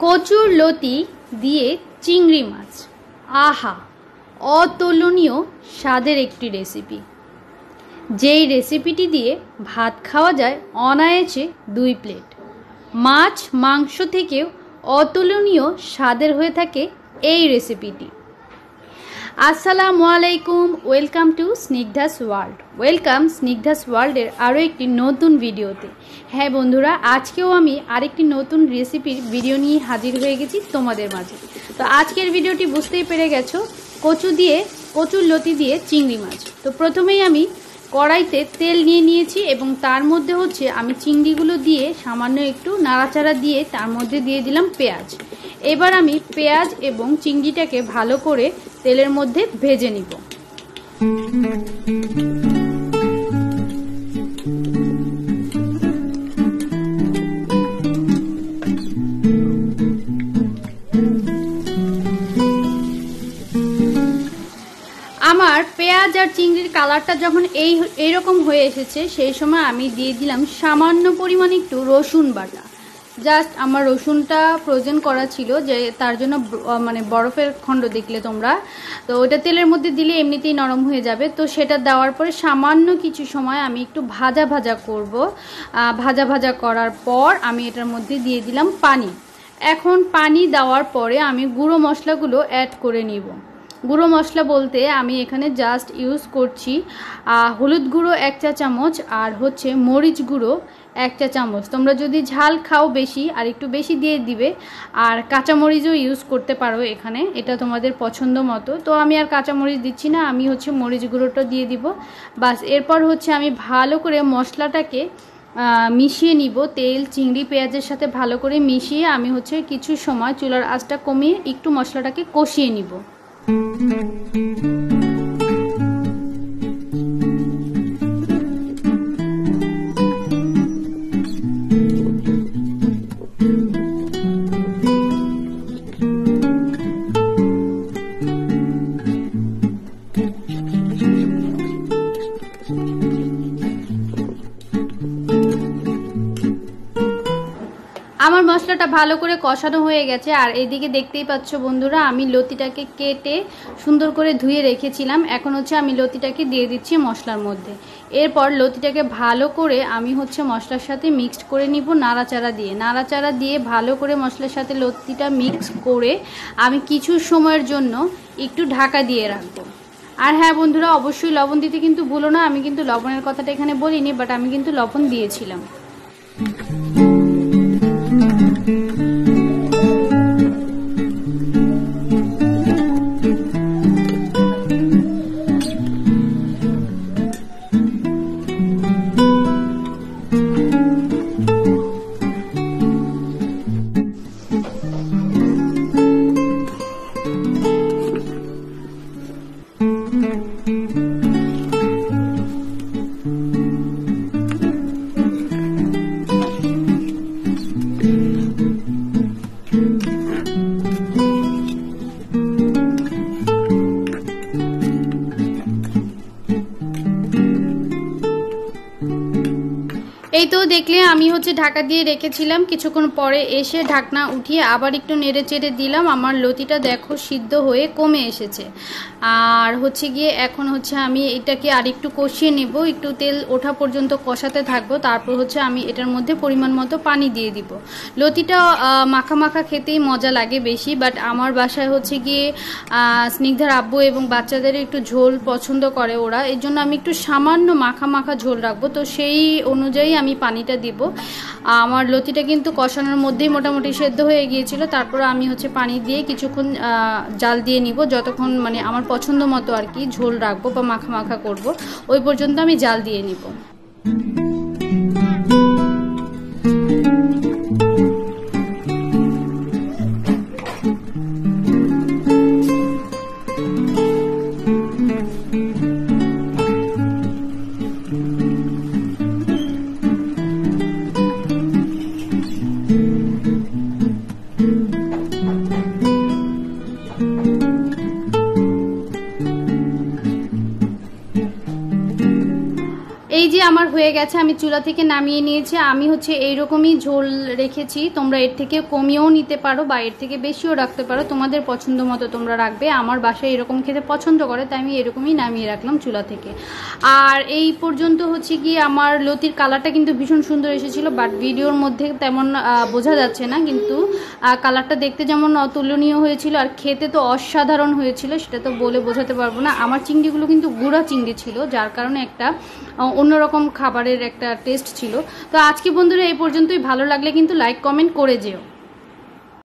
কচুর লতি দিয়ে চিংড়ি মাছ, আহা অতুলনীয় স্বাদের একটি রেসিপি। যেই রেসিপিটি দিয়ে ভাত খাওয়া যায় অনায়াসে 2 প্লেট। মাছ মাংস থেকেও অতুলনীয় স্বাদের হয়ে থাকে এই রেসিপিটি। আসসালামু আলাইকুম, welcome to Snigdha's world. Welcome Snigdha's ওয়ার্ল্ডের আরও একটি নতুন ভিডিওতে। হ্যাঁ বন্ধুরা, আজকেও আমি আরেকটি নতুন রেসিপির ভিডিও নিয়ে হাজির হয়ে গেছি তোমাদের মাঝে। তো আজকের ভিডিওটি বুঝতেই পেরে গেছো, কচুর লতি দিয়ে চিংড়ি মাছ। তো প্রথমেই আমি কড়াইতে তেল নিয়ে নিয়েছি এবং তার মধ্যে আমি চিংড়িগুলো দিয়ে সামান্য একটু নাড়াচাড়া দিয়ে তার মধ্যে দিয়ে দিলাম পেঁয়াজ। এবার আমি পেঁয়াজ এবং চিংড়িটাকে ভালো করে তেলের মধ্যে ভেজে নিব। আমার পেঁয়াজ আর চিংড়ির কালারটা যখন এইরকম হয়ে এসেছে, সেই সময় আমি দিয়ে দিলাম সামান্য পরিমাণ একটু রসুন বাটা। জাস্ট আমার রসুনটা ফ্রোজেন করা ছিল, যে তার জন্য মানে বরফের খণ্ড দেখলে তোমরা, তো ওটা তেলের মধ্যে দিলে এমনিতেই নরম হয়ে যাবে। তো সেটা দেওয়ার পরে সামান্য কিছু সময় আমি একটু ভাজা করব। ভাজা করার পর আমি এটার মধ্যে দিয়ে দিলাম পানি। এখন পানি দেওয়ার পরে আমি গুঁড়ো মশলাগুলো অ্যাড করে নিব। গুঁড়ো মশলা বলতে আমি এখানে জাস্ট ইউজ করছি হলুদ গুঁড়ো 1 চা চামচ, আর মরিচ গুঁড়ো 1 চা চামচ। তোমরা যদি ঝাল খাও বেশি, আর একটু বেশি দিয়ে দিবে। আর কাঁচামরিচও ইউজ করতে পারো এখানে, এটা তোমাদের পছন্দ মতো। তো আমি আর কাঁচামরিচ দিচ্ছি না, আমি মরিচ গুঁড়োটা দিয়ে দিব। বাস, এরপর আমি ভালো করে মশলাটাকে মিশিয়ে নিব। তেল, চিংড়ি, পেঁয়াজের সাথে ভালো করে মিশিয়ে আমি কিছু সময় চুলার আঁচটা কমিয়ে একটু মশলাটাকে কষিয়ে নিব। আমার মশলাটা ভালো করে কষানো হয়ে গেছে। আর এইদিকে দেখতেই পাচ্ছ বন্ধুরা, আমি লতিটাকে কেটে সুন্দর করে ধুয়ে রেখেছিলাম। এখন আমি লতিটাকে দিয়ে দিচ্ছি মশলার মধ্যে। এরপর লতিটাকে ভালো করে আমি মশলার সাথে মিক্সড করে নিব নাড়াচাড়া দিয়ে ভালো করে মশলার সাথে লতিটা মিক্স করে আমি কিছু সময়ের জন্য একটু ঢাকা দিয়ে রাখবো। আর হ্যাঁ বন্ধুরা, অবশ্যই লবণ দিতে কিন্তু ভুলো না। আমি কিন্তু লবণের কথাটা এখানে বলিনি, বাট আমি কিন্তু লবণ দিয়েছিলাম। এই তো দেখলে আমি ঢাকা দিয়ে রেখেছিলাম। কিছুক্ষণ পরে এসে ঢাকনা উঠিয়ে আবার একটু নেড়ে চেড়ে দিলাম। আমার লতিটা দেখো সিদ্ধ হয়ে কমে এসেছে। আর গিয়ে এখন আমি এটাকে আর একটু কষিয়ে নেব। একটু তেল ওঠা পর্যন্ত কষাতে থাকবো। তারপর আমি এটার মধ্যে পরিমাণ মতো পানি দিয়ে দিব। লতিটা মাখা খেতেই মজা লাগে বেশি, বাট আমার বাসায় গিয়ে স্নিগ্ধার আব্বু এবং বাচ্চাদের একটু ঝোল পছন্দ করে ওরা, এর জন্য আমি একটু সামান্য মাখা ঝোল রাখবো। তো সেই অনুযায়ী আমি পানিটা দিব। আমার লতিটা কিন্তু কষানোর মধ্যেই মোটামুটি সেদ্ধ হয়ে গিয়েছিল। তারপর আমি পানি দিয়ে কিছুক্ষণ জাল দিয়ে নিব, যতক্ষণ মানে আমার পছন্দ মতো আর কি ঝোল রাখবো বা মাখা করব, ওই পর্যন্ত আমি জাল দিয়ে নিব। এই যে যে আমার হয়ে গেছে, আমি চুলা থেকে নামিয়ে নিয়েছি। আমি হচ্ছে এইরকমই ঝোল রেখেছি, তোমরা এর থেকে কমিয়েও নিতে পারো বা এর থেকে বেশিও রাখতে পারো, তোমাদের পছন্দ মতো তোমরা রাখবে। আমার বাসায় এরকম খেতে পছন্দ করে, তাই আমি এরকমই নামিয়ে রাখলাম চুলা থেকে। আর এই পর্যন্ত হচ্ছে কি আমার লতির কালারটা কিন্তু ভীষণ সুন্দর এসেছিল, বাট ভিডিওর মধ্যে তেমন বোঝা যাচ্ছে না, কিন্তু কালারটা দেখতে যেমন অতুলনীয় হয়েছিল আর খেতে তো অসাধারণ হয়েছিল, সেটা তো বলে বোঝাতে পারবো না। আমার চিংড়িগুলো কিন্তু গুঁড়া চিংড়ি ছিল, যার কারণে একটা অন্যরকম খাবারের একটা টেস্ট ছিল। তো আজকে বন্ধুরা এই পর্যন্তই। ভালো লাগলে কিন্তু লাইক কমেন্ট করে যেও।